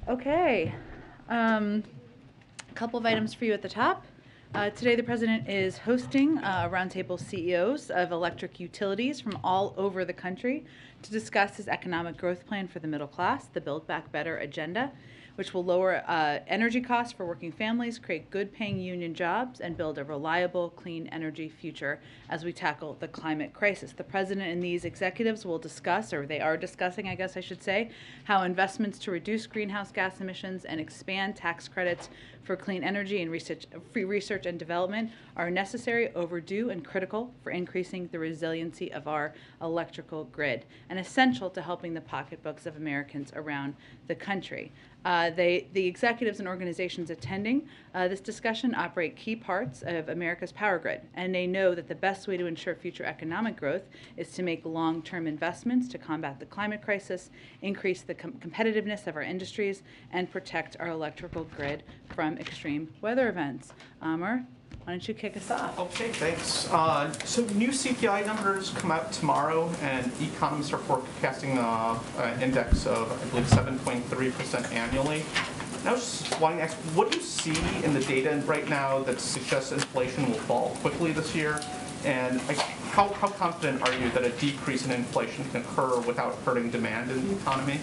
Okay. A couple of items for you at the top. Today, the President is hosting a roundtable CEOs of electric utilities from all over the country to discuss his economic growth plan for the middle class, the Build Back Better agenda, which will lower energy costs for working families, create good-paying union jobs, and build a reliable, clean energy future as we tackle the climate crisis. The President and these executives will discuss, or they are discussing, I guess I should say, how investments to reduce greenhouse gas emissions and expand tax credits for clean energy and free research and development are necessary, overdue, and critical for increasing the resiliency of our electrical grid, and essential to helping the pocketbooks of Americans around the country. The executives and organizations attending this discussion operate key parts of America's power grid, and they know that the best way to ensure future economic growth is to make long-term investments to combat the climate crisis, increase the competitiveness of our industries, and protect our electrical grid from extreme weather events. Amr, why don't you kick us off? Okay, thanks. So new CPI numbers come out tomorrow, and economists are forecasting an index of, I believe, 7.3% annually. And I was just wanting to ask, what do you see in the data right now that suggests inflation will fall quickly this year? And how confident are you that a decrease in inflation can occur without hurting demand in the economy?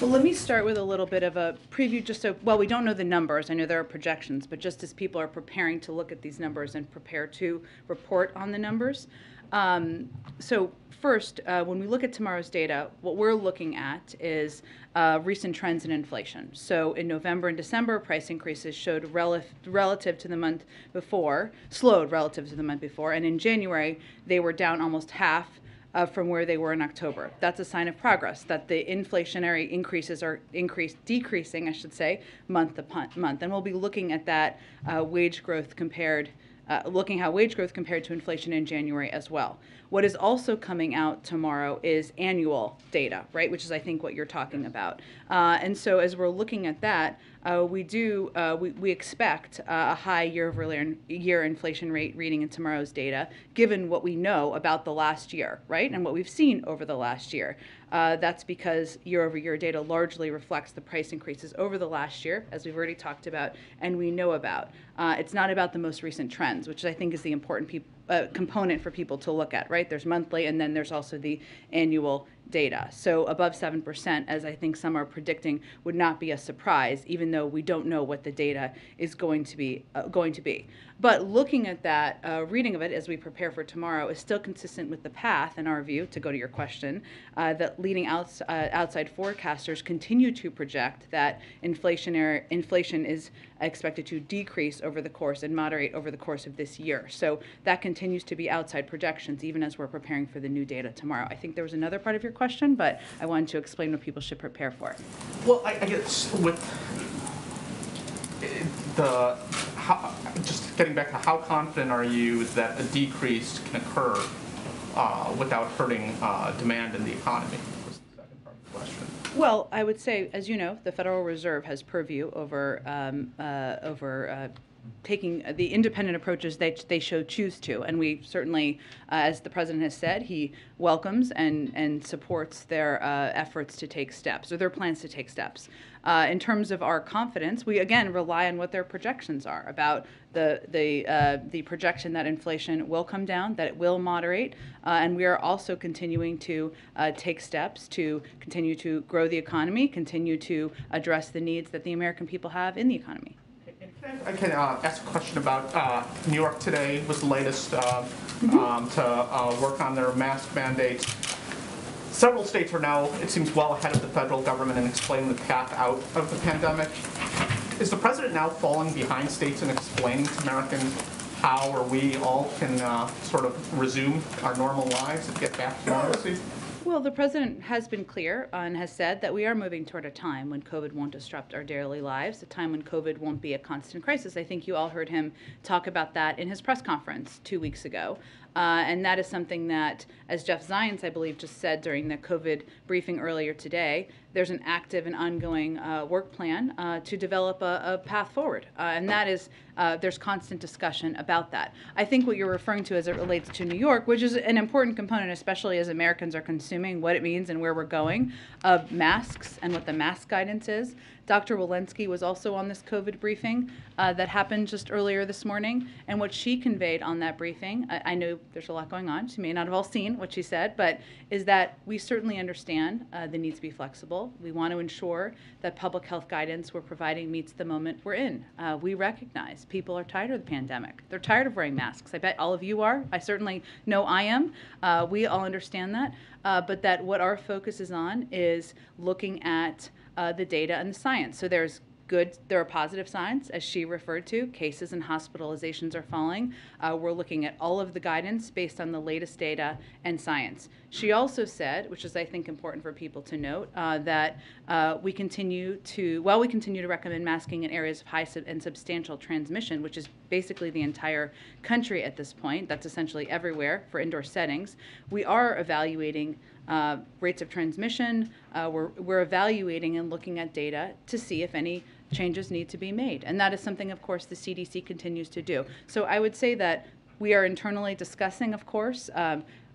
Well, let me start with a little bit of a preview, just so, well, we don't know the numbers. I know there are projections, but just as people are preparing to look at these numbers and prepare to report on the numbers. So first, when we look at tomorrow's data, what we're looking at is recent trends in inflation. So in November and December, price increases showed relative to the month before, slowed relative to the month before, and in January, they were down almost half from where they were in October. That's a sign of progress, that the inflationary increases are decreasing, I should say, month to month. And we'll be looking at that wage growth compared, looking how wage growth compared to inflation in January as well. What is also coming out tomorrow is annual data, right, which is, I think, what you're talking about. And so as we're looking at that, we expect a high year-over-year inflation rate reading in tomorrow's data, given what we know about the last year, right, and what we've seen over the last year. That's because year-over-year data largely reflects the price increases over the last year, as we've already talked about and we know about. It's not about the most recent trends, which I think is the important component for people to look at, right? There's monthly, and then there's also the annual data. So above 7%, as I think some are predicting, would not be a surprise, even though we don't know what the data is going to be. But looking at that, reading of it as we prepare for tomorrow is still consistent with the path, in our view, to go to your question, that leading outside forecasters continue to project that inflation is expected to decrease over the course and moderate over the course of this year. So that continues to be outside projections, even as we're preparing for the new data tomorrow. I think there was another part of your question, but I wanted to explain what people should prepare for. Well, I guess with just getting back to how confident are you that a decrease can occur without hurting demand in the economy? Was the second part of the question. Well, I would say, as you know, the Federal Reserve has purview over taking the independent approaches that they choose to. And we certainly, as the President has said, he welcomes and supports their efforts to take steps, or their plans to take steps. In terms of our confidence, we again rely on what their projections are about the projection that inflation will come down, that it will moderate, and we are also continuing to take steps to continue to grow the economy, continue to address the needs that the American people have in the economy. I can ask a question about New York today was the latest to work on their mask mandates. Several states are now, it seems, well ahead of the federal government in explaining the path out of the pandemic. Is the president now falling behind states in explaining to Americans how or we all can sort of resume our normal lives and get back to normalcy? Well, the president has been clear and has said that we are moving toward a time when COVID won't disrupt our daily lives, a time when COVID won't be a constant crisis. I think you all heard him talk about that in his press conference 2 weeks ago. And that is something that, as Jeff Zients, I believe, just said during the COVID briefing earlier today, there's an active and ongoing work plan to develop a path forward. And that is, there's constant discussion about that. I think what you're referring to as it relates to New York, which is an important component, especially as Americans are consuming what it means and where we're going, of masks and what the mask guidance is. Dr. Walensky was also on this COVID briefing that happened just earlier this morning, and what she conveyed on that briefing, I know there's a lot going on, she may not have all seen what she said, but is that we certainly understand the need to be flexible. We want to ensure that public health guidance we're providing meets the moment we're in. We recognize people are tired of the pandemic. They're tired of wearing masks. I bet all of you are. I certainly know I am. We all understand that, but that what our focus is on is looking at the data and the science. So there are positive signs, as she referred to. Cases and hospitalizations are falling. We're looking at all of the guidance based on the latest data and science. She also said, which is I think important for people to note, that we continue to recommend masking in areas of high and substantial transmission, which is basically the entire country at this point. That's essentially everywhere for indoor settings. We are evaluating rates of transmission. We're evaluating and looking at data to see if any changes need to be made. And that is something, of course, the CDC continues to do. So I would say that we are internally discussing, of course,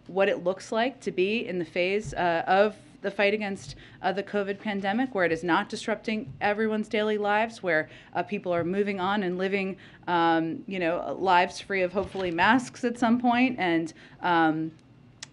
what it looks like to be in the phase of the fight against the COVID pandemic, where it is not disrupting everyone's daily lives, where people are moving on and living, lives free of hopefully masks at some point, and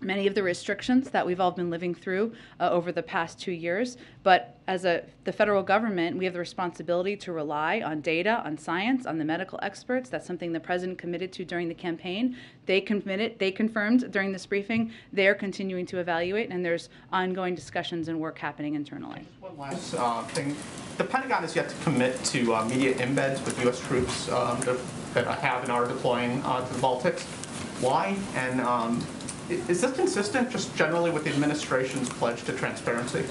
many of the restrictions that we've all been living through over the past 2 years. But as the federal government, we have the responsibility to rely on data, on science, on the medical experts. That's something the president committed to during the campaign. They confirmed during this briefing, they're continuing to evaluate, and there's ongoing discussions and work happening internally. One last thing. The Pentagon is yet to commit to immediate embeds with U.S. troops that have and are deploying to the Baltics. Why? And is this consistent just generally with the administration's pledge to transparency?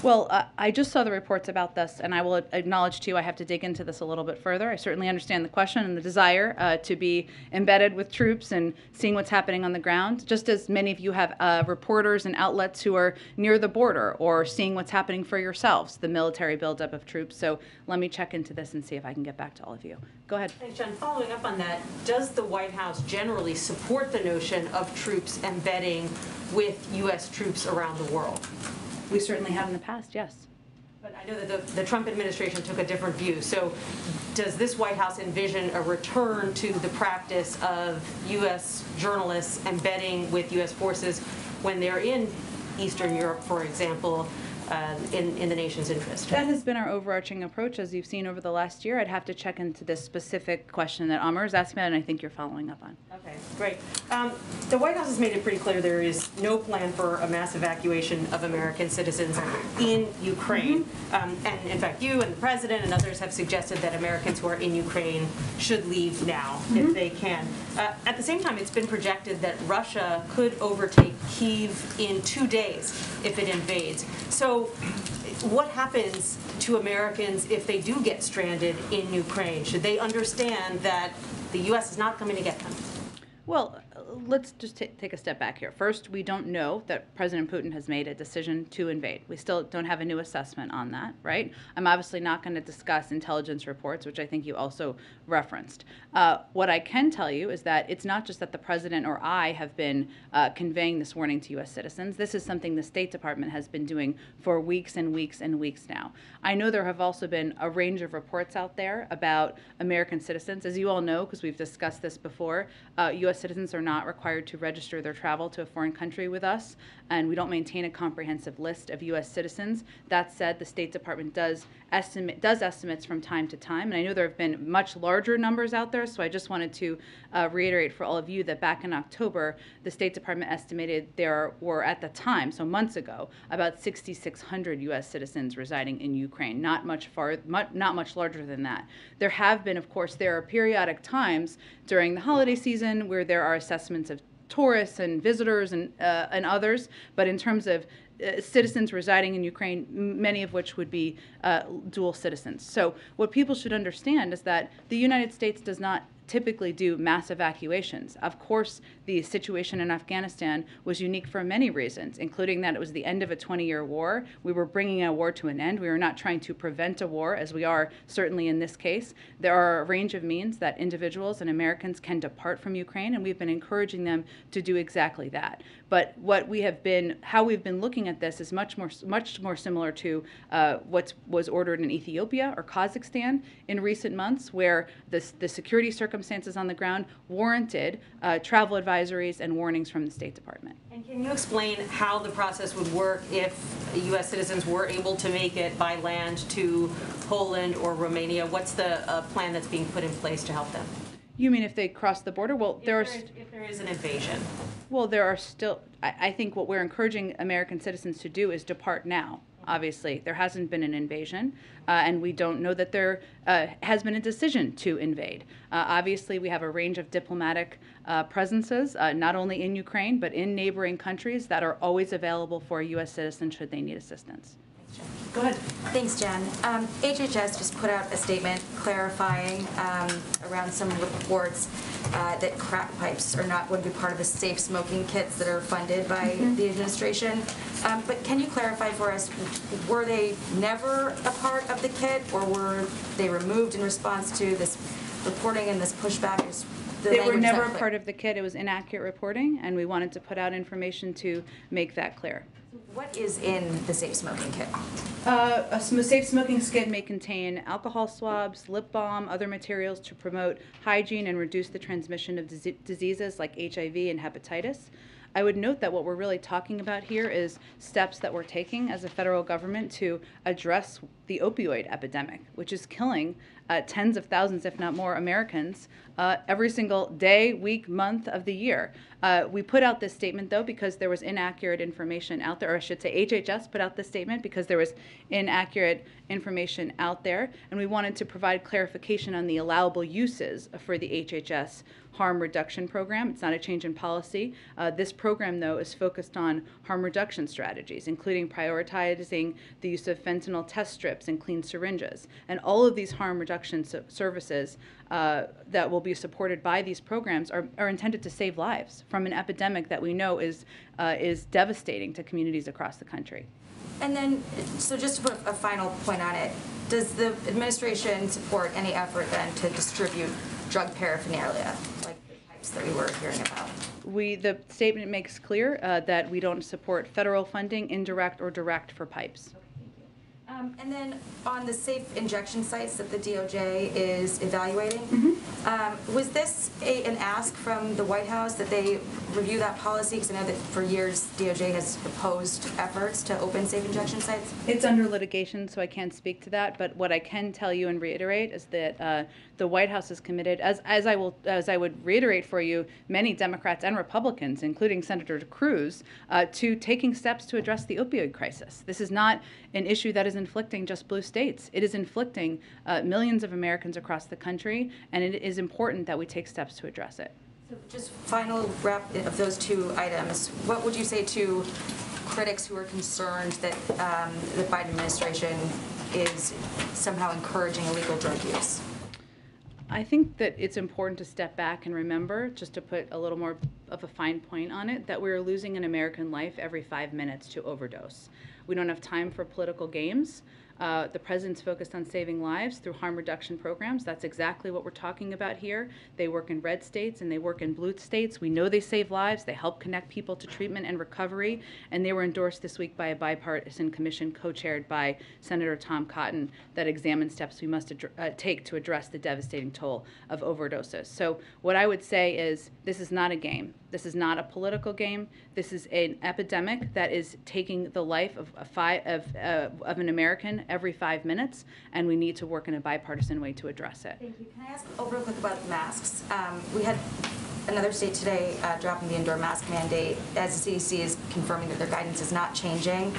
Well, I just saw the reports about this, and I will acknowledge to you I have to dig into this a little bit further. I certainly understand the question and the desire to be embedded with troops and seeing what's happening on the ground, just as many of you have reporters and outlets who are near the border or seeing what's happening for yourselves, the military buildup of troops. So let me check into this and see if I can get back to all of you. Go ahead. Thanks, John. Following up on that, does the White House generally support the notion of troops embedding with U.S. troops around the world? We certainly have in the past, yes. But I know that the Trump administration took a different view. So does this White House envision a return to the practice of U.S. journalists embedding with U.S. forces when they're in Eastern Europe, for example, in the nation's interest? That has been our overarching approach, as you've seen over the last year. I'd have to check into this specific question that Amr is asking about, and I think you're following up on. Okay, great. The White House has made it pretty clear there is no plan for a mass evacuation of American citizens in Ukraine. And in fact, you and the president and others have suggested that Americans who are in Ukraine should leave now if they can. At the same time, it's been projected that Russia could overtake Kyiv in 2 days if it invades. So what happens to Americans if they do get stranded in Ukraine? Should they understand that the U.S. is not coming to get them? Well, let's just take a step back here. First, we don't know that President Putin has made a decision to invade. We still don't have a new assessment on that, right? I'm obviously not going to discuss intelligence reports, which I think you also referenced. What I can tell you is that it's not just that the president or I have been conveying this warning to U.S. citizens. This is something the State Department has been doing for weeks and weeks and weeks now. I know there have also been a range of reports out there about American citizens. As you all know, because we've discussed this before, U.S. citizens are not required to register their travel to a foreign country with us, and we don't maintain a comprehensive list of U.S. citizens. That said, the State Department does estimates from time to time, and I know there have been much larger numbers out there, so I just wanted to reiterate for all of you that back in October, the State Department estimated there were, at the time, so months ago, about 6,600 U.S. citizens residing in Ukraine, not much larger than that. There have been, of course, there are periodic times during the holiday season where there are assessments of tourists and visitors and others, but in terms of citizens residing in Ukraine, many of which would be dual citizens. So what people should understand is that the United States does not typically do mass evacuations. Of course, the situation in Afghanistan was unique for many reasons, including that it was the end of a 20-year war. We were bringing a war to an end. We were not trying to prevent a war, as we are certainly in this case. There are a range of means that individuals and Americans can depart from Ukraine, and we've been encouraging them to do exactly that. But how we've been looking at this is much more similar to what was ordered in Ethiopia or Kazakhstan in recent months, where the security circumstances on the ground warranted travel advisories and warnings from the State Department. And can you explain how the process would work if U.S. citizens were able to make it by land to Poland or Romania? What's the plan that's being put in place to help them? You mean if they cross the border? Well, if there is an invasion. Well, there are still, I think what we're encouraging American citizens to do is depart now. Obviously, there hasn't been an invasion, and we don't know that there has been a decision to invade. Obviously, we have a range of diplomatic presences, not only in Ukraine, but in neighboring countries that are always available for a U.S. citizen should they need assistance. Go ahead. Thanks, Jen. HHS just put out a statement clarifying around some reports that crack pipes are not going to be part of the safe smoking kits that are funded by the administration. But can you clarify for us, were they never a part of the kit, or were they removed in response to this reporting and this pushback? They were never a part of the kit. It was inaccurate reporting, and we wanted to put out information to make that clear. What is in the safe smoking kit? A safe smoking kit may contain alcohol swabs, lip balm, other materials to promote hygiene and reduce the transmission of diseases like HIV and hepatitis. I would note that what we're really talking about here is steps that we're taking as a federal government to address the opioid epidemic, which is killing tens of thousands, if not more, Americans every single day, week, month of the year. We put out this statement, though, because there was inaccurate information out there, or I should say HHS put out this statement because there was inaccurate information out there, and we wanted to provide clarification on the allowable uses for the HHS harm reduction program. It's not a change in policy. This program, though, is focused on harm reduction strategies, including prioritizing the use of fentanyl test strips and clean syringes. And all of these harm reduction services that will be supported by these programs are intended to save lives from an epidemic that we know is devastating to communities across the country. And then, so just to put a final point on it, does the administration support any effort then to distribute drug paraphernalia, like the pipes that we were hearing about? The statement makes clear that we don't support federal funding, indirect or direct, for pipes. And then on the safe injection sites that the DOJ is evaluating, was this an ask from the White House that they review that policy? Because I know that for years DOJ has opposed efforts to open safe injection sites. It's under litigation, so I can't speak to that. But what I can tell you and reiterate is that the White House is committed, as I would reiterate for you, many Democrats and Republicans, including Senator Cruz, to taking steps to address the opioid crisis. This is not an issue that is inflicting just blue states. It is inflicting millions of Americans across the country, and it is important that we take steps to address it. So just final wrap of those two items, what would you say to critics who are concerned that the Biden administration is somehow encouraging illegal drug use? I think that it's important to step back and remember, just to put a little more of a fine point on it, that we're losing an American life every 5 minutes to overdose. We don't have time for political games. The president's focused on saving lives through harm reduction programs. That's exactly what we're talking about here. They work in red states and they work in blue states. We know they save lives. They help connect people to treatment and recovery. And they were endorsed this week by a bipartisan commission co-chaired by Senator Tom Cotton that examines steps we must take to address the devastating toll of overdoses. So what I would say is this is not a game. This is not a political game. This is an epidemic that is taking the life of an American every 5 minutes, and we need to work in a bipartisan way to address it. Thank you. Can I ask real quick about masks? We had another state today dropping the indoor mask mandate as the CDC is confirming that their guidance is not changing.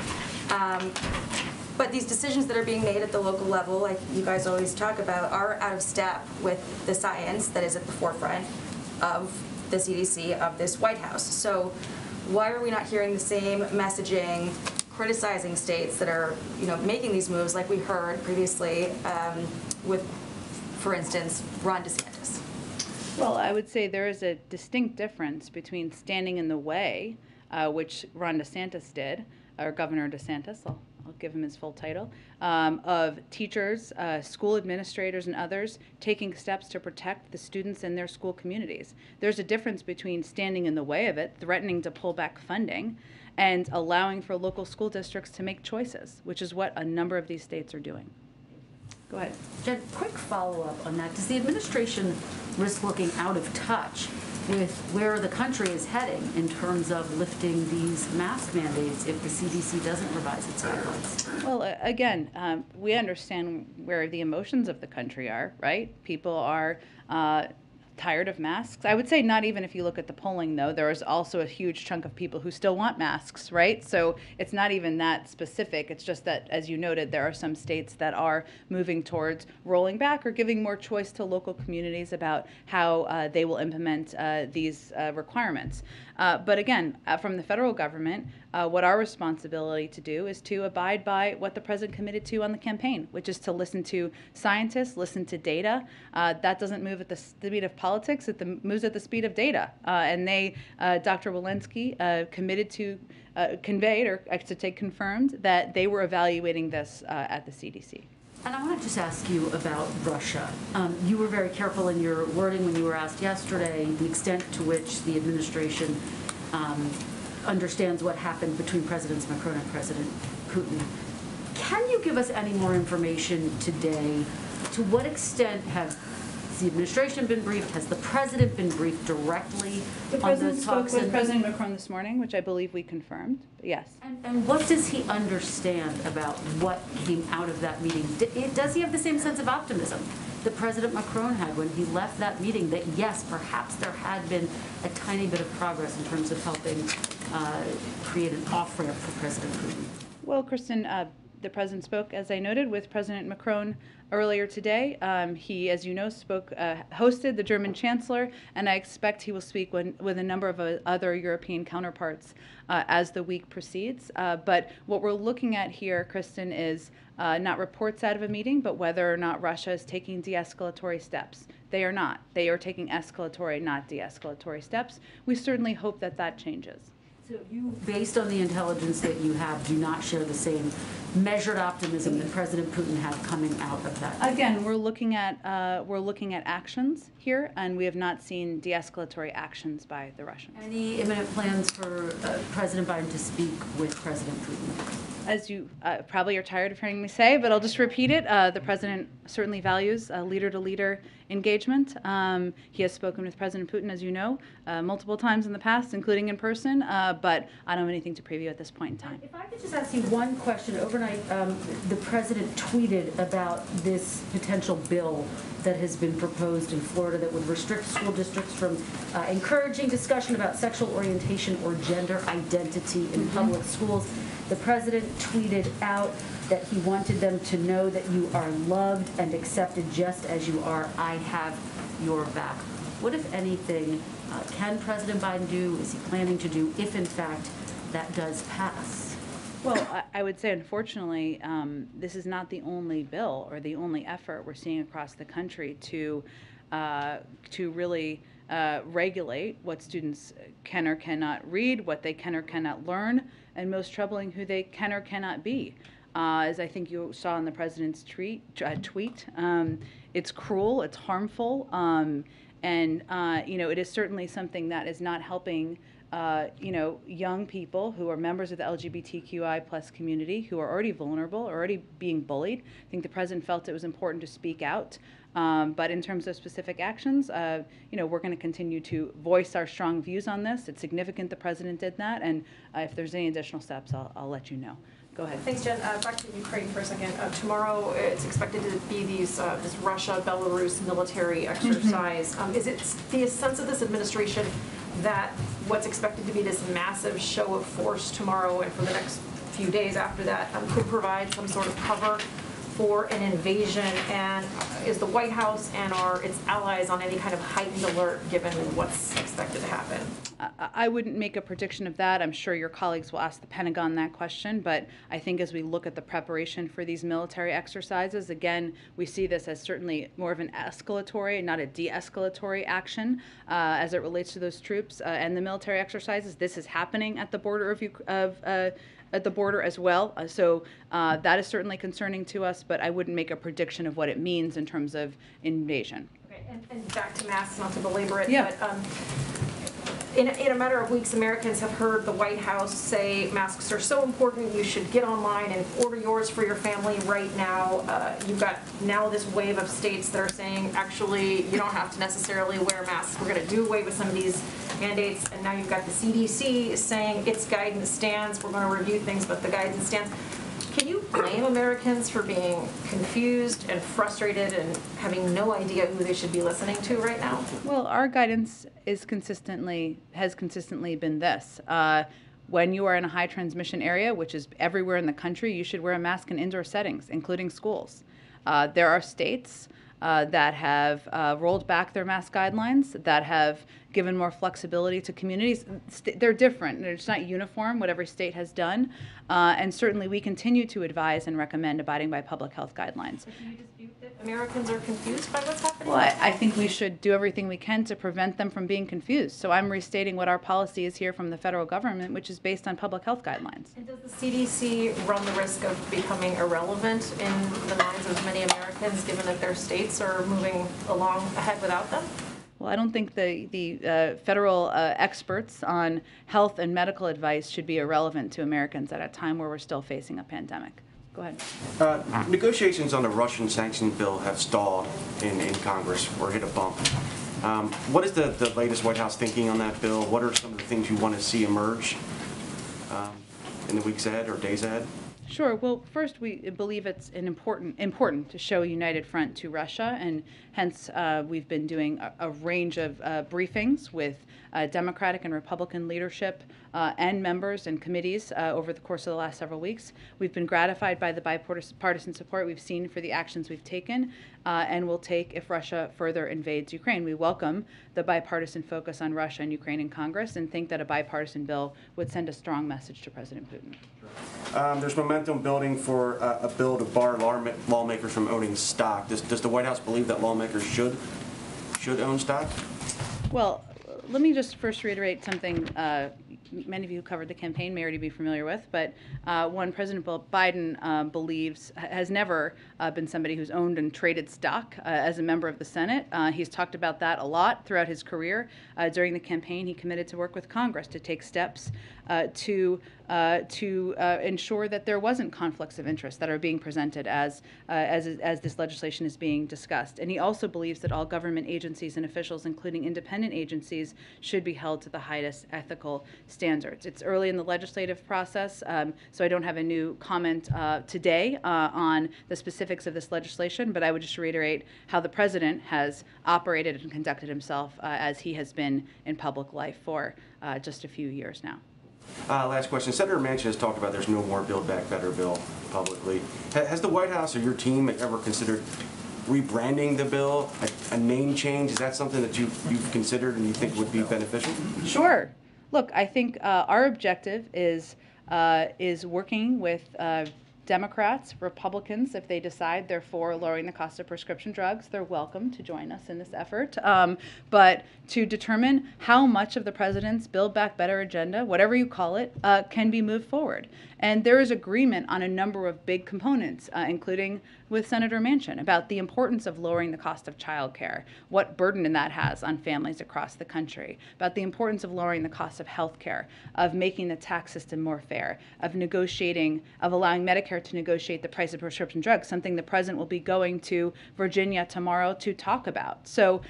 But these decisions that are being made at the local level, like you guys always talk about, are out of step with the science that is at the forefront of the CDC, of this White House. So why are we not hearing the same messaging criticizing states that are, making these moves, like we heard previously with, for instance, Ron DeSantis? Well, I would say there is a distinct difference between standing in the way, which Ron DeSantis did, or Governor DeSantis, I'll give him his full title, of teachers, school administrators, and others taking steps to protect the students and their school communities. There's a difference between standing in the way of it, threatening to pull back funding, and allowing for local school districts to make choices, which is what a number of these states are doing. Go ahead. Jen, quick follow-up on that. Does the administration risk looking out of touch with where the country is heading in terms of lifting these mask mandates if the CDC doesn't revise its guidelines? Well, again, we understand where the emotions of the country are, right? People are tired of masks. I would say not even if you look at the polling, though. There is also a huge chunk of people who still want masks, right? So it's not even that specific. It's just that, as you noted, there are some states that are moving towards rolling back or giving more choice to local communities about how they will implement these requirements. But again, from the federal government, what our responsibility to do is to abide by what the president committed to on the campaign, which is to listen to scientists, listen to data. That doesn't move at the speed of politics, it moves at the speed of data. And they, Dr. Walensky, committed to, conveyed, or I should say confirmed, that they were evaluating this at the CDC. And I want to just ask you about Russia. You were very careful in your wording when you were asked yesterday the extent to which the administration understands what happened between Presidents Macron and President Putin. Can you give us any more information today? To what extent has the administration been briefed? Has the president been briefed directly The on president those spoke talks? with President Macron this morning, which I believe we confirmed. Yes. And what does he understand about what came out of that meeting? Does he have the same sense of optimism that President Macron had when he left that meeting, that yes, perhaps there had been a tiny bit of progress in terms of helping create an off-ramp for President Putin? Well, Kristen, the president spoke, as I noted, with President Macron earlier today. He, as you know, hosted the German Chancellor, and I expect he will speak with a number of other European counterparts as the week proceeds. But what we're looking at here, Kristen, is not reports out of a meeting, but whether or not Russia is taking de-escalatory steps. They are not. They are taking escalatory, not de-escalatory steps. We certainly hope that that changes. So you, based on the intelligence that you have, do not share the same measured optimism that President Putin had coming out of that? Again, we're looking at actions here, and we have not seen de-escalatory actions by the Russians. Any imminent plans for President Biden to speak with President Putin? As you probably are tired of hearing me say, but I'll just repeat it, the president certainly values leader-to-leader engagement. He has spoken with President Putin, as you know, multiple times in the past, including in person, but I don't have anything to preview at this point in time. If I could just ask you one question. Overnight, the president tweeted about this potential bill that has been proposed in Florida that would restrict school districts from encouraging discussion about sexual orientation or gender identity in public schools. The president tweeted out that he wanted them to know that you are loved and accepted just as you are. I have your back. What, if anything, can President Biden do, is he planning to do, if in fact that does pass? Well, I would say, unfortunately, this is not the only bill or the only effort we're seeing across the country to really regulate what students can or cannot read, what they can or cannot learn, and most troubling, who they can or cannot be. As I think you saw in the president's tweet, it's cruel, it's harmful, and it is certainly something that is not helping young people who are members of the LGBTQI+ community, who are already vulnerable, already being bullied. I think the president felt it was important to speak out. But in terms of specific actions, we're going to continue to voice our strong views on this. It's significant the president did that, and if there's any additional steps, I'll let you know. Go ahead. Thanks, Jen. Back to Ukraine for a second. Tomorrow, it's expected to be this Russia-Belarus military exercise. Is it the sense of this administration that what's expected to be this massive show of force tomorrow and for the next few days after that could provide some sort of cover for an invasion? And is the White House and its allies on any kind of heightened alert given what's expected to happen? I wouldn't make a prediction of that. I'm sure your colleagues will ask the Pentagon that question, but I think as we look at the preparation for these military exercises, again, we see this as certainly more of an escalatory, not a de-escalatory action as it relates to those troops and the military exercises. This is happening at the border at the border as well. So that is certainly concerning to us, but I wouldn't make a prediction of what it means in terms of invasion. Okay, and back to masks, not to belabor it, Yeah. but in a matter of weeks, Americans have heard the White House say masks are so important, you should get online and order yours for your family right now. You've got now this wave of states that are saying, actually, you don't have to necessarily wear masks. We're going to do away with some of these mandates. And now you've got the CDC saying its guidance stands. We're going to review things, but the guidance stands. Can you blame Americans for being confused and frustrated and having no idea who they should be listening to right now? Well, our guidance has consistently been this. When you are in a high transmission area, which is everywhere in the country, you should wear a mask in indoor settings, including schools. There are states that have rolled back their mask guidelines, that have given more flexibility to communities. They're different. It's not uniform, what every state has done. And certainly we continue to advise and recommend abiding by public health guidelines. But do you dispute that Americans are confused by what's happening? Well, I think we should do everything we can to prevent them from being confused. So I'm restating what our policy is here from the federal government, which is based on public health guidelines. And does the CDC run the risk of becoming irrelevant in the minds of many Americans, given that their states are moving along ahead without them? Well, I don't think the federal experts on health and medical advice should be irrelevant to Americans at a time where we're still facing a pandemic. Go ahead. Negotiations on the Russian sanctions bill have stalled in Congress or hit a bump. What is the latest White House thinking on that bill? What are some of the things you want to see emerge in the weeks ahead or days ahead? Sure. Well, first, we believe it's important to show a united front to Russia, and hence we've been doing a range of briefings with Democratic and Republican leadership and members and committees over the course of the last several weeks. We've been gratified by the bipartisan support we've seen for the actions we've taken and will take if Russia further invades Ukraine. We welcome the bipartisan focus on Russia and Ukraine in Congress and think that a bipartisan bill would send a strong message to President Putin. There's momentum building for a bill to bar lawmakers from owning stock. Does the White House believe that lawmakers should own stock? Well, let me just first reiterate something many of you who covered the campaign may already be familiar with, but one, President Biden believes, has never been somebody who's owned and traded stock as a member of the Senate. He's talked about that a lot throughout his career. During the campaign, he committed to work with Congress to take steps to ensure that there wasn't conflicts of interest that are being presented as this legislation is being discussed. And he also believes that all government agencies and officials, including independent agencies, should be held to the highest ethical standards. It's early in the legislative process, so I don't have a new comment today on the specifics of this legislation, but I would just reiterate how the president has operated and conducted himself as he has been in public life for just a few years now. Last question. Senator Manchin has talked about there's no more Build Back Better bill publicly. Has the White House or your team ever considered rebranding the bill, a name change? Is that something that you've considered and you think would be beneficial? Sure. Look, I think our objective is working with Democrats, Republicans, if they decide they're for lowering the cost of prescription drugs, they're welcome to join us in this effort. But to determine how much of the president's Build Back Better agenda, whatever you call it, can be moved forward. And there is agreement on a number of big components, including with Senator Manchin, about the importance of lowering the cost of child care, what burden that has on families across the country, about the importance of lowering the cost of health care, of making the tax system more fair, of allowing Medicare to negotiate the price of prescription drugs, something the president will be going to Virginia tomorrow to talk about. So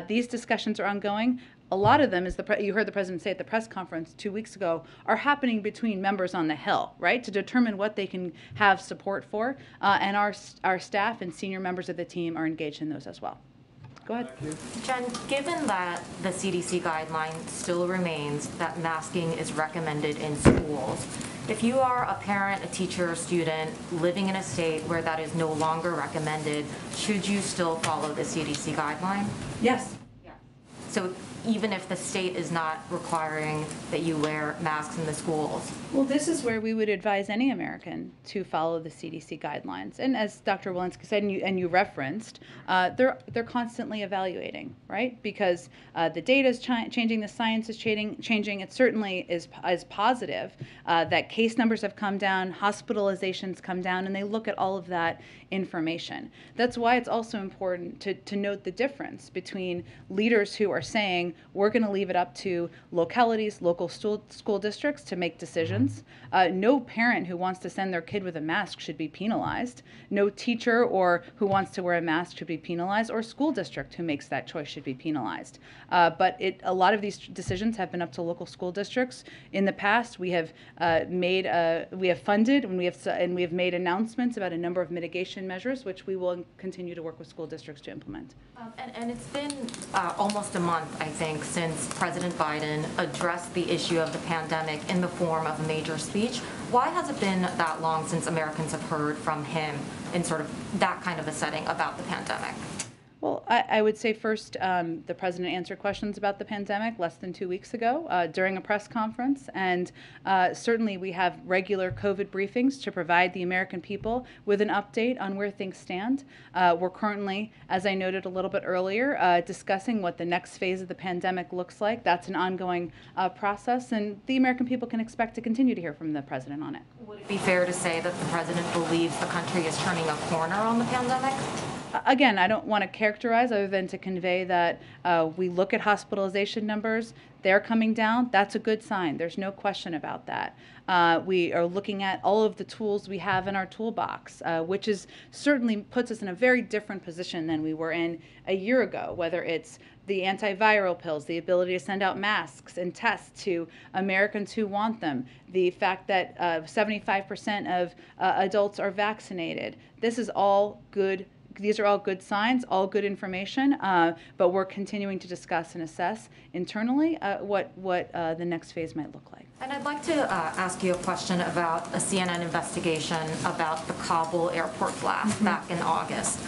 these discussions are ongoing. A lot of them, as you heard the president say at the press conference 2 weeks ago, are happening between members on the Hill, right, to determine what they can have support for. And our staff and senior members of the team are engaged in those as well. Go ahead. Jen, given that the CDC guideline still remains that masking is recommended in schools, if you are a parent, a teacher, a student living in a state where that is no longer recommended, should you still follow the CDC guideline? Yes. So even if the state is not requiring that you wear masks in the schools? Well, this is where we would advise any American to follow the CDC guidelines. And as Dr. Walensky said, and you referenced, they're constantly evaluating, right? Because the data is changing, the science is changing. It certainly is positive that case numbers have come down, hospitalizations come down, and they look at all of that information. That's why it's also important to note the difference between leaders who are saying we're going to leave it up to localities, local school districts to make decisions. No parent who wants to send their kid with a mask should be penalized. No teacher or who wants to wear a mask should be penalized, or school district who makes that choice should be penalized. But a lot of these decisions have been up to local school districts. In the past, we have funded and we have made announcements about a number of mitigation measures, which we will continue to work with school districts to implement. And it's been almost a month, I think, since President Biden addressed the issue of the pandemic in the form of a major speech. Why has it been that long since Americans have heard from him in sort of that kind of a setting about the pandemic? Well, I would say first, the president answered questions about the pandemic less than 2 weeks ago during a press conference. And certainly we have regular COVID briefings to provide the American people with an update on where things stand. We're currently, as I noted a little bit earlier, discussing what the next phase of the pandemic looks like. That's an ongoing process, and the American people can expect to continue to hear from the president on it. Would it be fair to say that the president believes the country is turning a corner on the pandemic? Again, I don't want to characterize other than to convey that we look at hospitalization numbers, they're coming down. That's a good sign. There's no question about that. We are looking at all of the tools we have in our toolbox, which is certainly puts us in a very different position than we were in a year ago, whether it's the antiviral pills, the ability to send out masks and tests to Americans who want them, the fact that 75% of adults are vaccinated. This is all good. These are all good signs, all good information, but we're continuing to discuss and assess internally what the next phase might look like. And I'd like to ask you a question about a CNN investigation about the Kabul airport blast back in August.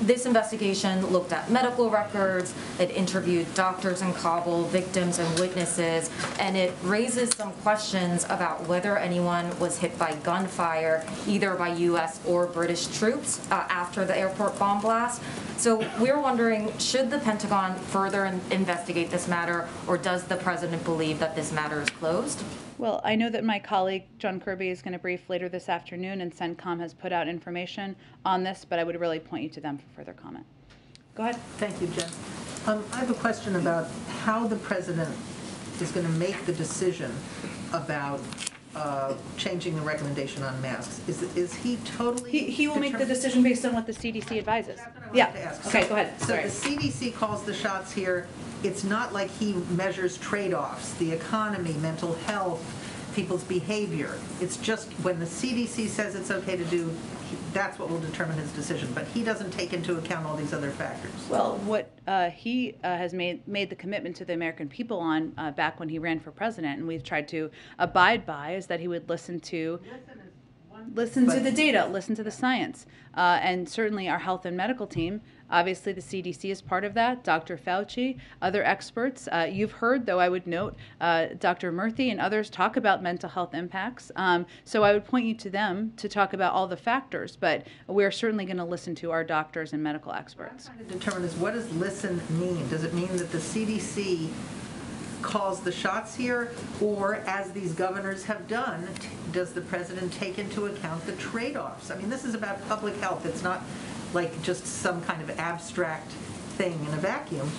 This investigation looked at medical records, it interviewed doctors in Kabul, victims and witnesses, and it raises some questions about whether anyone was hit by gunfire, either by U.S. or British troops after the airport bomb blast. So we're wondering, should the Pentagon further investigate this matter, or does the president believe that this matter is closed? Well, I know that my colleague, John Kirby, is going to brief later this afternoon, and CENTCOM has put out information on this, but I would really point you to them for further comment. Go ahead. Thank you, Jen. I have a question about how the president is going to make the decision about changing the recommendation on masks. Is he totally... He will make the decision based on what the CDC advises. That's what I wanted Yeah. to ask. Okay, go ahead. So Sorry. the CDC calls the shots here. It's not like he measures trade-offs, the economy, mental health, people's behavior. It's just when the CDC says it's okay to do, that's what will determine his decision. But he doesn't take into account all these other factors. Well, what he has made the commitment to the American people on back when he ran for president, and we've tried to abide by, is that he would listen to the data, listen to the science. And certainly our health and medical team, obviously the CDC is part of that, Dr. Fauci, other experts. You've heard, though I would note, Dr. Murthy and others talk about mental health impacts. So I would point you to them to talk about all the factors, but we're certainly going to listen to our doctors and medical experts. What I'm trying to determine is, what does listen mean? Does it mean that the CDC calls the shots here, or, as these governors have done, does the president take into account the trade-offs? I mean, this is about public health. It's not like just some kind of abstract thing in a vacuum.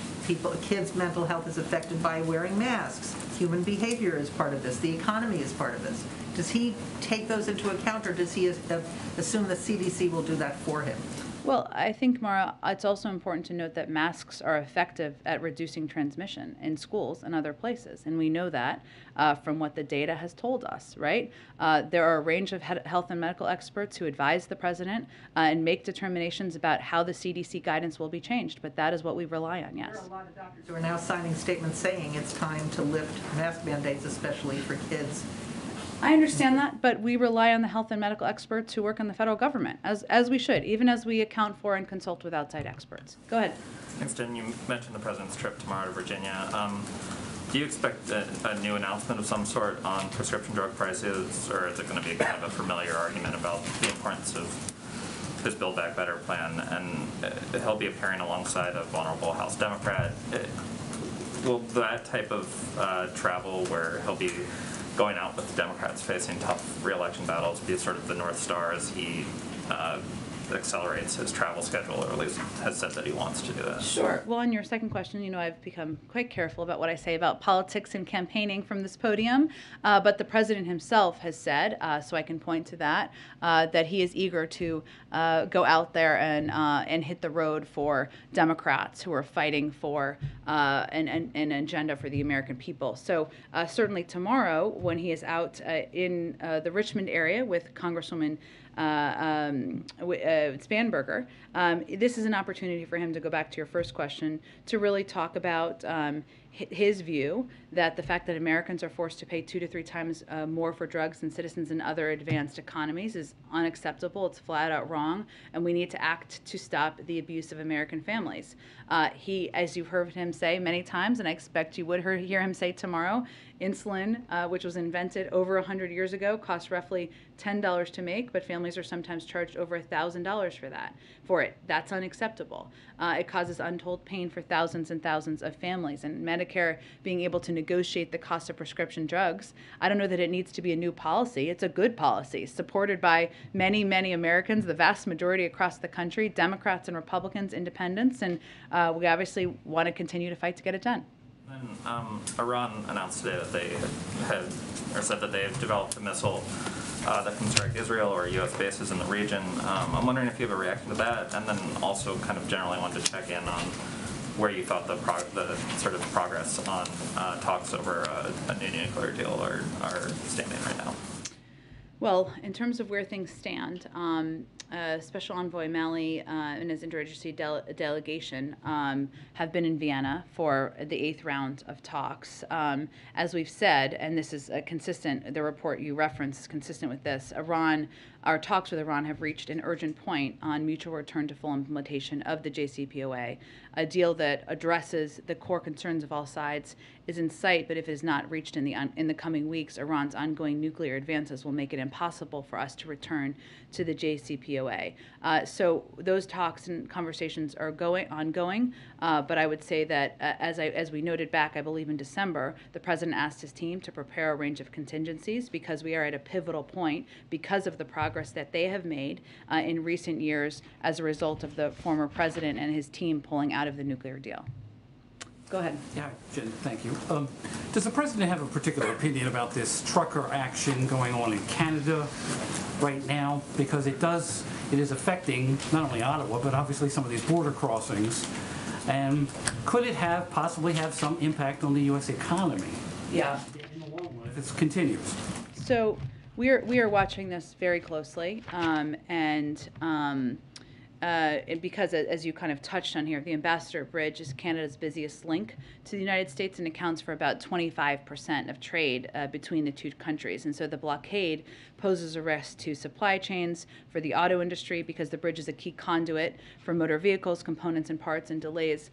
Kids' mental health is affected by wearing masks. Human behavior is part of this. The economy is part of this. Does he take those into account, or does he assume the CDC will do that for him? Well, I think, Mara, it's also important to note that masks are effective at reducing transmission in schools and other places, and we know that from what the data has told us, right? There are a range of health and medical experts who advise the president and make determinations about how the CDC guidance will be changed, but that is what we rely on, yes. There are a lot of doctors who are now signing statements saying it's time to lift mask mandates, especially for kids I understand that, but we rely on the health and medical experts who work in the federal government, as we should, even as we account for and consult with outside experts. Go ahead. Thanks, Jen. You mentioned the president's trip tomorrow to Virginia. Do you expect a new announcement of some sort on prescription drug prices, or is it going to be kind of a familiar argument about the importance of his Build Back Better plan, and he'll be appearing alongside a vulnerable House Democrat? Will that type of travel, where he'll be going out with Democrats facing tough re-election battles, be sort of the North Star as he accelerates his travel schedule, or at least has said that he wants to do that? Sure. Well, on your second question, I've become quite careful about what I say about politics and campaigning from this podium, but the president himself has said, so I can point to that, that he is eager to go out there and hit the road for Democrats who are fighting for an agenda for the American people. So certainly tomorrow, when he is out in the Richmond area with Congresswoman Spanberger, this is an opportunity for him to go back to your first question, to really talk about his view that the fact that Americans are forced to pay 2 to 3 times more for drugs than citizens in other advanced economies is unacceptable. It's flat out wrong, and we need to act to stop the abuse of American families. He, as you've heard him say many times, and I expect you would hear him say tomorrow, insulin, which was invented over 100 years ago, costs roughly $10 to make, but families are sometimes charged over $1,000 for it. That's unacceptable. It causes untold pain for thousands and thousands of families, and Medicare being able to negotiate the cost of prescription drugs, I don't know that it needs to be a new policy. It's a good policy supported by many, many Americans, the vast majority across the country, Democrats and Republicans, independents, and we obviously want to continue to fight to get it done. Iran announced today that they said that they have developed a missile that can strike Israel or U.S. bases in the region. I'm wondering if you have a reaction to that, and then also kind of generally wanted to check in on where you thought the sort of progress on talks over a new nuclear deal are standing right now. Well, in terms of where things stand, Special Envoy Malley and his interagency delegation have been in Vienna for the 8th round of talks. As we've said, and this is consistent, the report you referenced is consistent with this, our talks with Iran have reached an urgent point on mutual return to full implementation of the JCPOA. A deal that addresses the core concerns of all sides is in sight, but if it is not reached in the coming weeks, Iran's ongoing nuclear advances will make it impossible for us to return to the JCPOA. So those talks and conversations are ongoing, but I would say that as we noted back, I believe in December, the president asked his team to prepare a range of contingencies because we are at a pivotal point because of the progress that they have made in recent years as a result of the former president and his team pulling out of the nuclear deal. Go ahead. Yeah, Jen, thank you. Does the president have a particular opinion about this trucker action going on in Canada right now? Because it is affecting not only Ottawa, but obviously some of these border crossings. And could it possibly have some impact on the U.S. economy? Yeah. In the long run, if it continues. So we are watching this very closely, because as you kind of touched on here, the Ambassador Bridge is Canada's busiest link to the United States and accounts for about 25% of trade between the two countries. And so the blockade poses a risk to supply chains for the auto industry because the bridge is a key conduit for motor vehicles, components and parts, and delays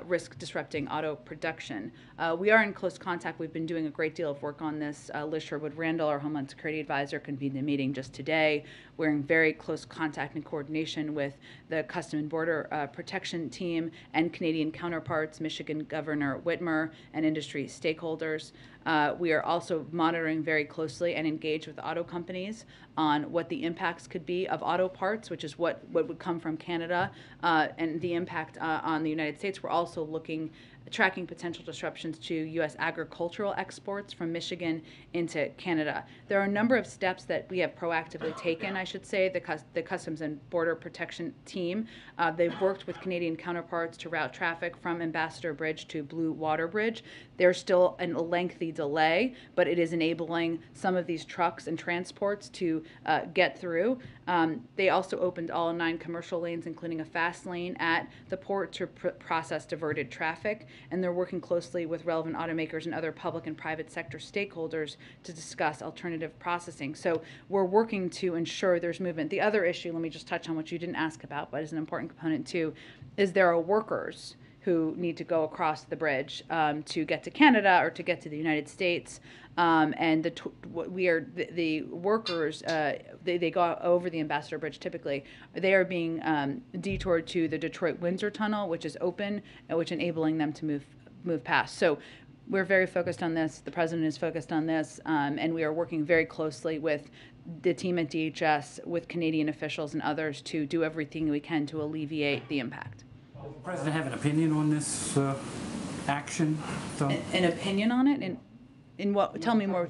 risk disrupting auto production. We are in close contact. We've been doing a great deal of work on this. Liz Sherwood-Randall, our Homeland Security Advisor, convened a meeting just today. We're in very close contact and coordination with the Custom and Border Protection Team and Canadian counterparts, Michigan Governor Whitmer, and industry stakeholders. We are also monitoring very closely and engaged with auto companies on what the impacts could be of auto parts, which is what would come from Canada, and the impact on the United States. We're also tracking potential disruptions to U.S. agricultural exports from Michigan into Canada. There are a number of steps that we have proactively taken, I should say, the Customs and Border Protection Team. They've worked with Canadian counterparts to route traffic from Ambassador Bridge to Blue Water Bridge. There's still a lengthy delay, but it is enabling some of these trucks and transports to get through. They also opened all 9 commercial lanes, including a fast lane at the port to process diverted traffic. and they're working closely with relevant automakers and other public and private sector stakeholders to discuss alternative processing. So we're working to ensure there's movement. The other issue, let me just touch on what you didn't ask about, but is an important component too, is there are workers who need to go across the bridge to get to Canada or to get to the United States. And the workers, they go over the Ambassador Bridge typically. They are being detoured to the Detroit-Windsor Tunnel, which is open, which enabling them to move past. So we're very focused on this. The president is focused on this, and we are working very closely with the team at DHS, with Canadian officials and others to do everything we can to alleviate the impact. Does the president have an opinion on this action? So, An opinion on it? In what? Tell me more.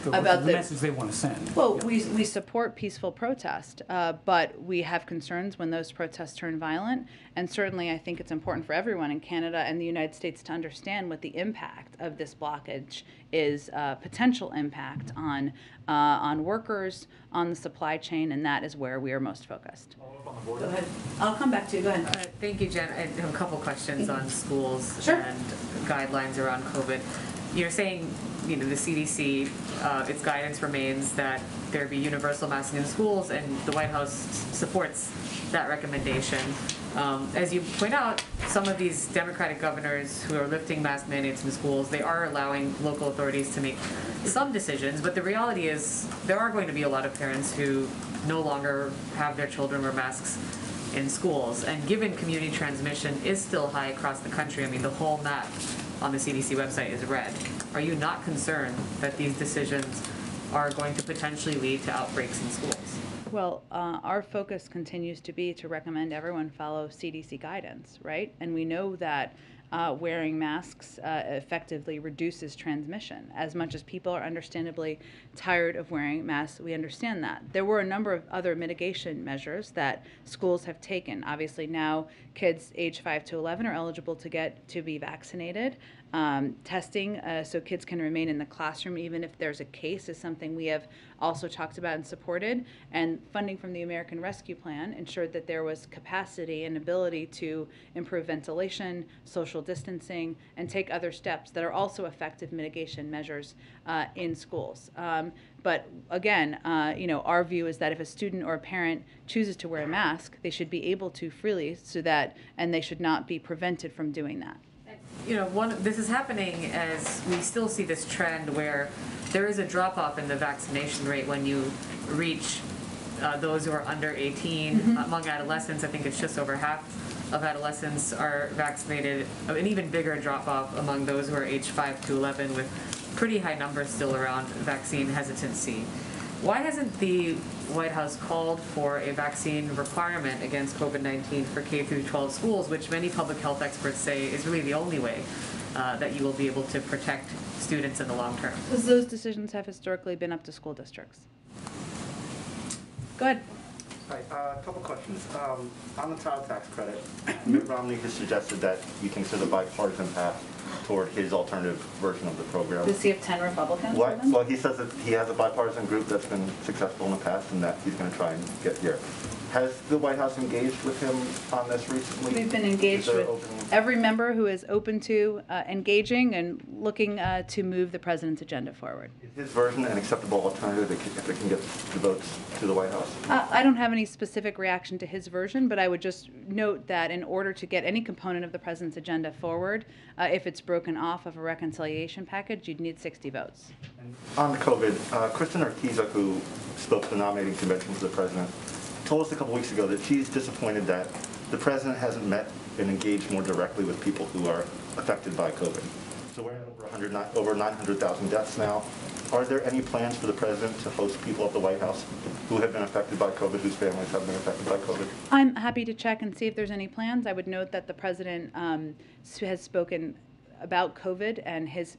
About the message they want to send. Well, we support peaceful protest, but we have concerns when those protests turn violent. And certainly I think it's important for everyone in Canada and the United States to understand what the impact of this blockage is, potential impact on workers, on the supply chain, and that is where we are most focused. Go ahead. I'll come back to you. Go ahead. Thank you, Jen. I have a couple questions on schools Sure. and guidelines around COVID. You're saying, the CDC, its guidance remains that there be universal masking in schools, and the White House supports that recommendation. As you point out, some of these Democratic governors who are lifting mask mandates in schools, they are allowing local authorities to make some decisions, but the reality is there are going to be a lot of parents who no longer have their children wear masks in schools, and given community transmission is still high across the country, the whole map on the CDC website is red. Are you not concerned that these decisions are going to potentially lead to outbreaks in schools? Well, our focus continues to be to recommend everyone follow CDC guidance, right? And we know that wearing masks effectively reduces transmission. As much as people are understandably tired of wearing masks, we understand that. There were a number of other mitigation measures that schools have taken. Obviously now kids age 5 to 11 are eligible to be vaccinated. Testing so kids can remain in the classroom even if there's a case is something we have also talked about and supported. And funding from the American Rescue Plan ensured that there was capacity and ability to improve ventilation, social distancing, and take other steps that are also effective mitigation measures in schools. But again, our view is that if a student or a parent chooses to wear a mask, they should be able to freely and they should not be prevented from doing that. This is happening as we still see this trend where there is a drop-off in the vaccination rate when you reach those who are under 18. Mm-hmm. Among adolescents, I think it's just over half of adolescents are vaccinated. An even bigger drop-off among those who are age 5 to 11, with pretty high numbers still around vaccine hesitancy. Why hasn't the White House called for a vaccine requirement against COVID-19 for K through 12 schools, which many public health experts say is really the only way that you will be able to protect students in the long term? Because those decisions have historically been up to school districts. Go ahead. Hi, a couple questions. On the child tax credit, Mitt Romney has suggested that you consider the bipartisan path toward his alternative version of the program. Does he have 10 Republicans? Well, he says that he has a bipartisan group that's been successful in the past and that he's going to try and get here. Has the White House engaged with him on this recently? We've been engaged with every member who is open to engaging and looking to move the president's agenda forward. Is his version an acceptable alternative if it can get the votes to the White House? I don't have any specific reaction to his version, but I would just note that in order to get any component of the president's agenda forward, if it's broken off of a reconciliation package, you'd need 60 votes. On the COVID, Kristen Urquiza, who spoke to the nominating convention for the president, told us a couple weeks ago that she's disappointed that the president hasn't met and engaged more directly with people who are affected by COVID. So we're at over 900,000 deaths now. Are there any plans for the president to host people at the White House who have been affected by COVID, whose families have been affected by COVID? I'm happy to check and see if there's any plans. I would note that the president has spoken about COVID and his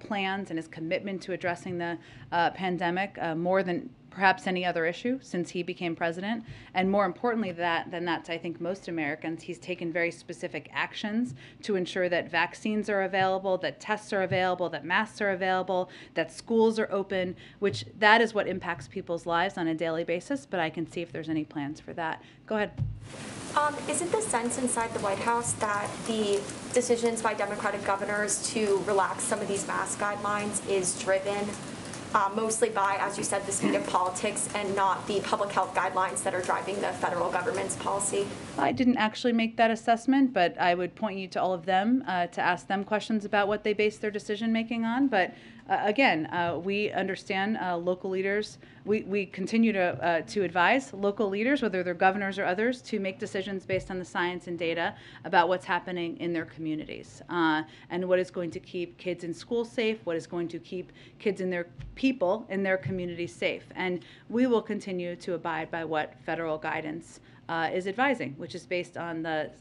plans and his commitment to addressing the pandemic more than perhaps any other issue since he became president. And more importantly than that, I think most Americans, he's taken very specific actions to ensure that vaccines are available, that tests are available, that masks are available, that schools are open, which that is what impacts people's lives on a daily basis, but I can see if there's any plans for that. Go ahead. Is it the sense inside the White House that the decisions by Democratic governors to relax some of these mask guidelines is driven mostly by, as you said, the speed of politics and not the public health guidelines that are driving the federal government's policy? I didn't actually make that assessment, but I would point you to all of them to ask them questions about what they base their decision making on. But again, we understand local leaders. We continue to advise local leaders, whether they're governors or others, to make decisions based on the science and data about what's happening in their communities and what is going to keep kids in school safe, what is going to keep kids and their people in their communities safe. And we will continue to abide by what federal guidance is advising, which is based on the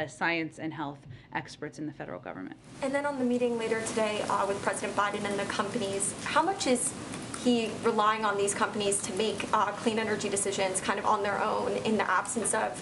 science and health experts in the federal government. And then on the meeting later today with President Biden and the companies, how much is he relying on these companies to make clean energy decisions kind of on their own in the absence of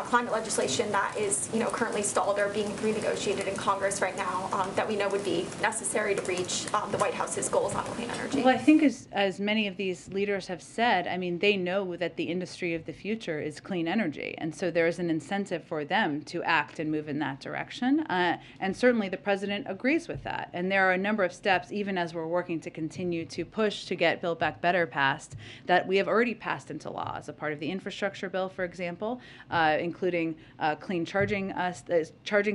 climate legislation that is, currently stalled or being renegotiated in Congress right now that we know would be necessary to reach the White House's goals on clean energy? Well, I think as many of these leaders have said, I mean, they know that the industry of the future is clean energy. And so there's an incentive for them to act and move in that direction. And certainly the president agrees with that. And there are a number of steps, even as we're working to continue to push to get Build Back Better passed, that we have already passed into law as a part of the infrastructure bill, for example, including clean charging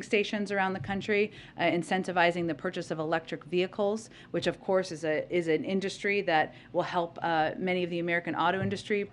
stations around the country, incentivizing the purchase of electric vehicles, which of course is an industry that will help many of the American auto industry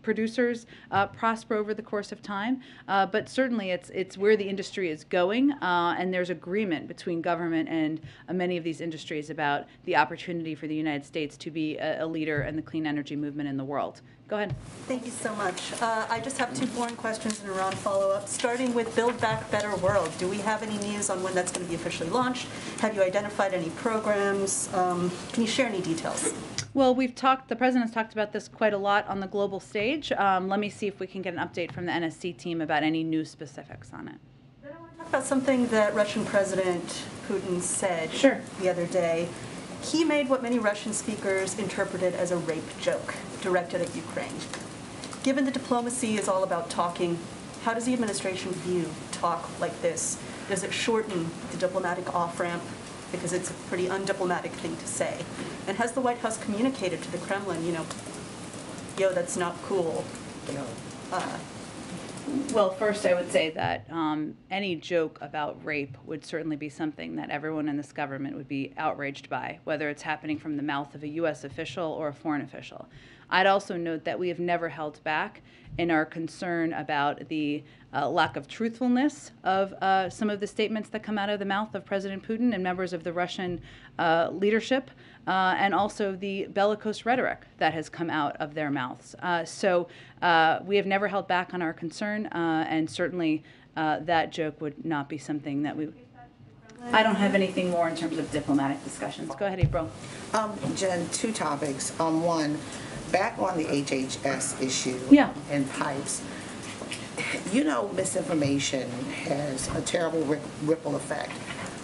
producers prosper over the course of time. But certainly it's where the industry is going, and there's agreement between government and many of these industries about the opportunity for the United States to be a leader in the clean energy movement in the world. Go ahead. Thank you so much. I just have two boring questions and a round follow-up. Starting with Build Back Better World, do we have any news on when that's going to be officially launched? Have you identified any programs? Can you share any details? Well, the president's talked about this quite a lot on the global stage. Let me see if we can get an update from the NSC team about any new specifics on it. Then I want to talk about something that Russian President Putin said the other day. He made what many Russian speakers interpreted as a rape joke directed at Ukraine. Given that diplomacy is all about talking, how does the administration view talk like this? Does it shorten the diplomatic off-ramp? Because it's a pretty undiplomatic thing to say. And has the White House communicated to the Kremlin, yo, that's not cool, Well, first I would say that any joke about rape would certainly be something that everyone in this government would be outraged by, whether it's happening from the mouth of a U.S. official or a foreign official. I'd also note that we have never held back in our concern about the lack of truthfulness of some of the statements that come out of the mouth of President Putin and members of the Russian leadership, and also the bellicose rhetoric that has come out of their mouths. So we have never held back on our concern, and certainly that joke would not be something that we... I don't have anything more in terms of diplomatic discussions. Go ahead, April. Jen, two topics. One, back on the HHS issue and pipes. Misinformation has a terrible ripple effect.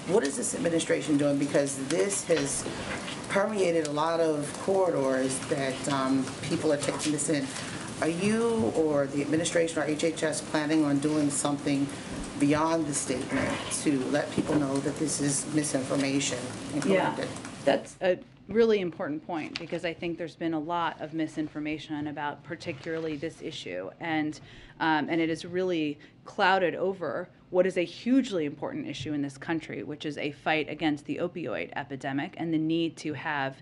What is this administration doing? Because this has permeated a lot of corridors that people are taking this in. Are you or the administration or HHS planning on doing something beyond the statement to let people know that this is misinformation and correct it? That's a really important point, because I think there's been a lot of misinformation about particularly this issue, and it has really clouded over what is a hugely important issue in this country, which is a fight against the opioid epidemic and the need to have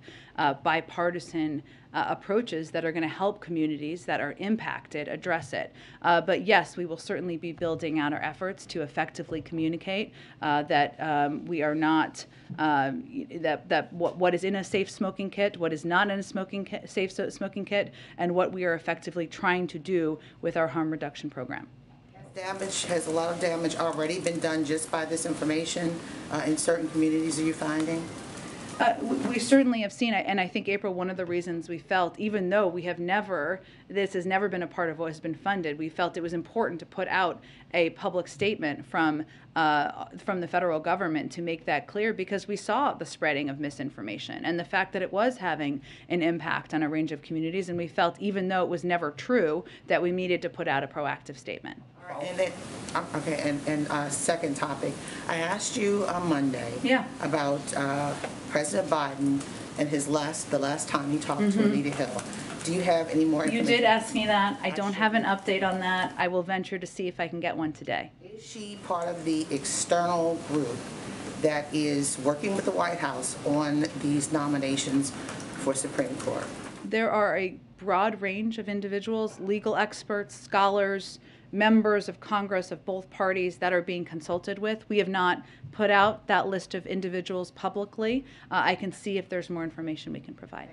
bipartisan approaches that are going to help communities that are impacted address it. But yes, we will certainly be building out our efforts to effectively communicate that we are not, that what is in a safe smoking kit, what is not in a safe smoking kit, and what we are effectively trying to do with our harm reduction program. Has a lot of damage already been done just by this information in certain communities, are you finding? We certainly have seen it, and I think, April, one of the reasons we felt, even though this has never been a part of what has been funded, we felt it was important to put out a public statement from the federal government to make that clear, because we saw the spreading of misinformation and the fact that it was having an impact on a range of communities, and we felt, even though it was never true, that we needed to put out a proactive statement. And then, okay, and second topic, I asked you on Monday about President Biden and the last time he talked to Anita Hill. Do you have any more information? You did ask me that. I don't have an update on that. I will venture to see if I can get one today. Is she part of the external group that is working with the White House on these nominations for Supreme Court? There are a broad range of individuals, legal experts, scholars, members of Congress of both parties that are being consulted with. We have not put out that list of individuals publicly. I can see if there's more information we can provide.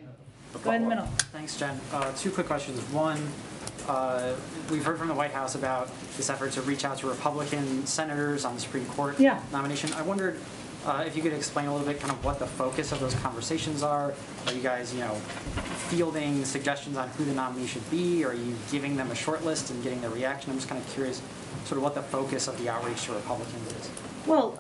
Go ahead in the middle. Thanks, Jen. Two quick questions. One, we've heard from the White House about this effort to reach out to Republican senators on the Supreme Court nomination. I wondered if you could explain a little bit kind of what the focus of those conversations are. Are you guys, fielding suggestions on who the nominee should be? Or are you giving them a short list and getting their reaction? I'm just kind of curious sort of what the focus of the outreach to Republicans is. Well,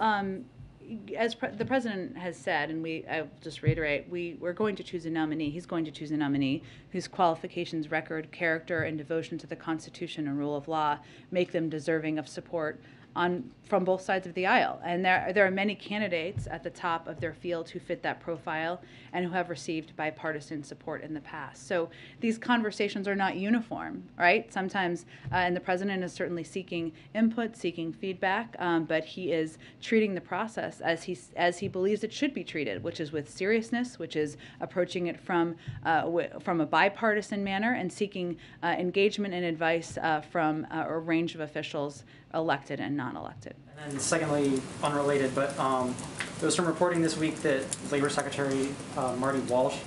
as the president has said, and I'll just reiterate, we're going to choose a nominee. He's going to choose a nominee whose qualifications, record, character, and devotion to the Constitution and rule of law make them deserving of support from both sides of the aisle. And there are many candidates at the top of their field who fit that profile and who have received bipartisan support in the past. So these conversations are not uniform, right? Sometimes, and the president is certainly seeking input, seeking feedback, but he is treating the process as he believes it should be treated, which is with seriousness, which is approaching it from a bipartisan manner and seeking engagement and advice from a range of officials, elected and non-elected. And then secondly, unrelated, but there was some reporting this week that Labor Secretary Marty Walsh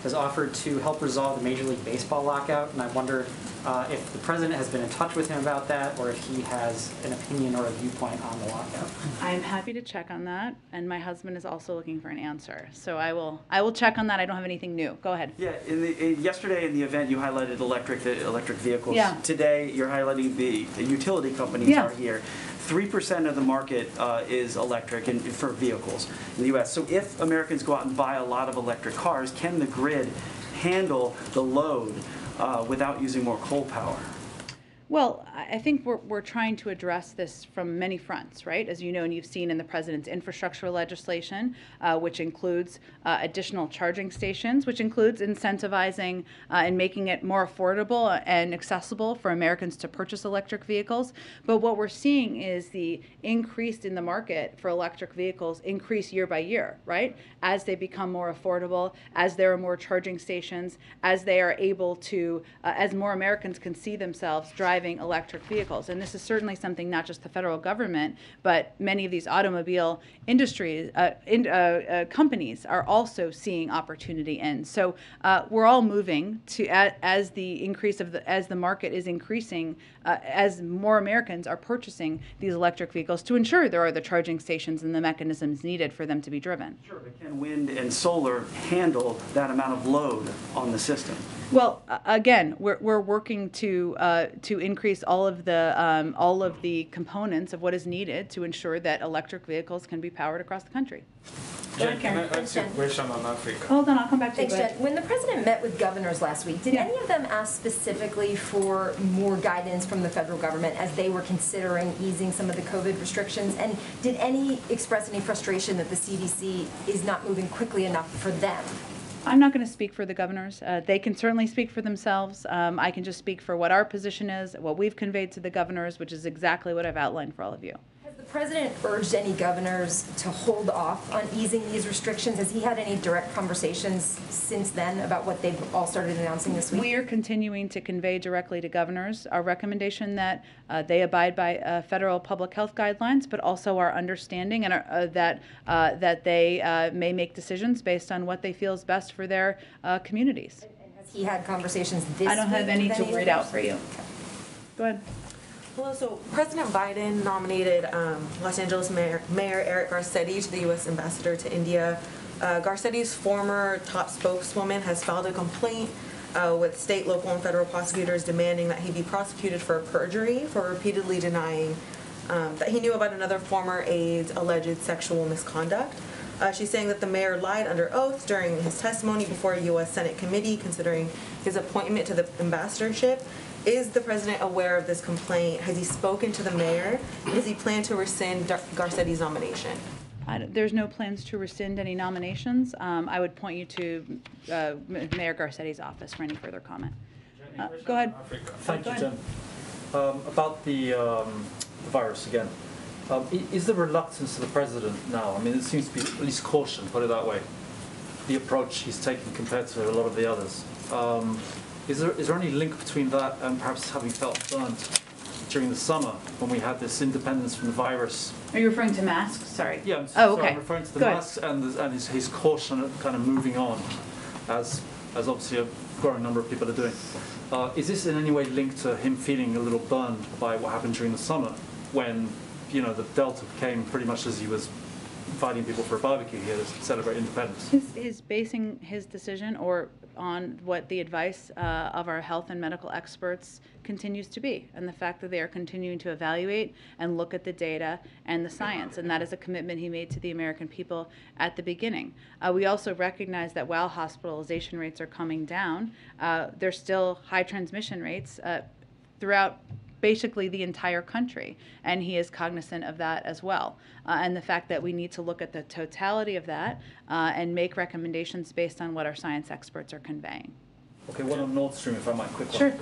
has offered to help resolve the Major League Baseball lockout, and I wondered if the president has been in touch with him about that, or if he has an opinion or a viewpoint on the lockout. I'm happy to check on that, and my husband is also looking for an answer. So I will check on that. I don't have anything new. Go ahead. Yeah, yesterday in the event you highlighted electric vehicles. Yeah. Today you're highlighting the utility companies are here. 3% of the market is electric for vehicles in the U.S. So if Americans go out and buy a lot of electric cars, can the grid handle the load without using more coal power? Well, I think we're trying to address this from many fronts, right? As you know, and you've seen in the president's infrastructure legislation, which includes additional charging stations, which includes incentivizing and making it more affordable and accessible for Americans to purchase electric vehicles. But what we're seeing is the increase in the market for electric vehicles increase year by year, right? As they become more affordable, as there are more charging stations, as they are able to, as more Americans can see themselves driving electric vehicles. And this is certainly something not just the federal government, but many of these automobile industries, companies are also seeing opportunity in. So we're all moving to, as the market is increasing, as more Americans are purchasing these electric vehicles, to ensure there are the charging stations and the mechanisms needed for them to be driven. Sure, but can wind and solar handle that amount of load on the system? Well, again, we're working to increase all of the components of what is needed to ensure that electric vehicles can be powered across the country. Jen, can I ask you a question on Africa? Hold on, I'll come back to you. Thanks, Jen. When the president met with governors last week, did any of them ask specifically for more guidance from the federal government as they were considering easing some of the COVID restrictions? And did any express any frustration that the CDC is not moving quickly enough for them? I'm not going to speak for the governors. They can certainly speak for themselves. I can just speak for what our position is, what we've conveyed to the governors, which is exactly what I've outlined for all of you. Has the president urged any governors to hold off on easing these restrictions? Has he had any direct conversations since then about what they've all started announcing this week? We are continuing to convey directly to governors our recommendation that they abide by federal public health guidelines, but also our understanding and that they may make decisions based on what they feel is best for their communities. And has he had conversations this week? I don't have any to read out for you. Go ahead. Hello, so President Biden nominated Los Angeles Mayor Eric Garcetti to the U.S. Ambassador to India Garcetti's former top spokeswoman has filed a complaint with state, local, and federal prosecutors demanding that he be prosecuted for perjury for repeatedly denying that he knew about another former aide's alleged sexual misconduct. She's saying that the mayor lied under oath during his testimony before a U.S. Senate committee considering his appointment to the ambassadorship. Is the president aware of this complaint? Has he spoken to the mayor? Does he plan to rescind Garcetti's nomination? There's no plans to rescind any nominations. I would point you to Mayor Garcetti's office for any further comment. Go ahead. Thank you, Jen. About the virus again. Is there reluctance to the president now? I mean, it seems to be at least caution, put it that way, the approach he's taken compared to a lot of the others. Is there any link between that and perhaps having felt burnt during the summer when we had this independence from the virus? Are you referring to masks? Sorry. Yeah, okay. I'm referring to the masks and his caution at kind of moving on, as obviously a growing number of people are doing. Is this in any way linked to him feeling a little burned by what happened during the summer when, you know, the Delta came pretty much as he was inviting people for a barbecue here to celebrate independence? Is basing his decision on what the advice of our health and medical experts continues to be, and the fact that they are continuing to evaluate and look at the data and the science, and that is a commitment he made to the American people at the beginning. We also recognize that while hospitalization rates are coming down, there's still high transmission rates throughout basically the entire country, and he is cognizant of that as well. And the fact that we need to look at the totality of that and make recommendations based on what our science experts are conveying. Okay, one on Nord Stream, if I might, quick one. Sure.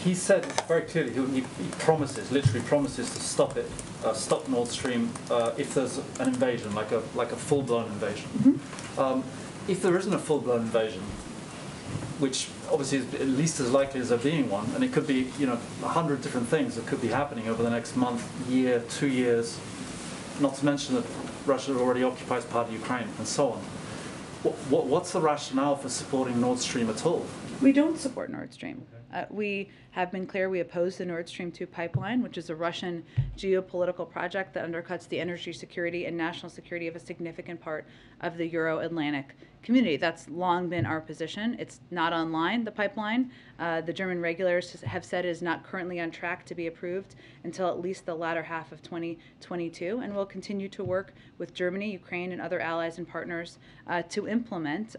He said very clearly he promises, literally promises to stop it, stop Nord Stream if there's an invasion, like a full-blown invasion. Mm-hmm. If there isn't a full-blown invasion, which obviously is at least as likely as there being one, and it could be, you know, 100 different things that could be happening over the next month, year, 2 years, not to mention that Russia already occupies part of Ukraine and so on. What's the rationale for supporting Nord Stream at all? We don't support Nord Stream. We have been clear we oppose the Nord Stream 2 pipeline, which is a Russian geopolitical project that undercuts the energy security and national security of a significant part of the Euro-Atlantic community. That's long been our position. It's not online, the pipeline. The German regulators have said it is not currently on track to be approved until at least the latter half of 2022, and we'll continue to work with Germany, Ukraine, and other allies and partners to implement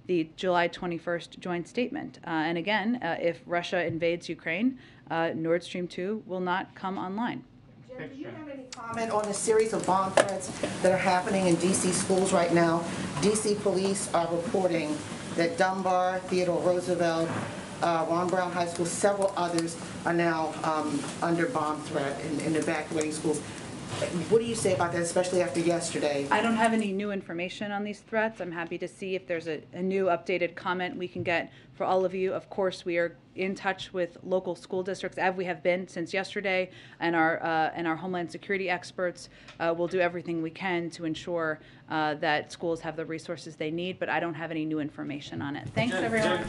the July 21st joint statement. And again, if Russia invades Ukraine, Nord Stream 2 will not come online. Jen, do you have any comment on a series of bomb threats that are happening in D.C. schools right now? D.C. police are reporting that Dunbar, Theodore Roosevelt, Ron Brown High School, several others are now under bomb threat in evacuating schools. What do you say about that, especially after yesterday? I don't have any new information on these threats. I'm happy to see if there's a new updated comment we can get for all of you. Of course, we are in touch with local school districts, as we have been since yesterday, and our Homeland Security experts will do everything we can to ensure that schools have the resources they need, but I don't have any new information on it. Thanks, everyone.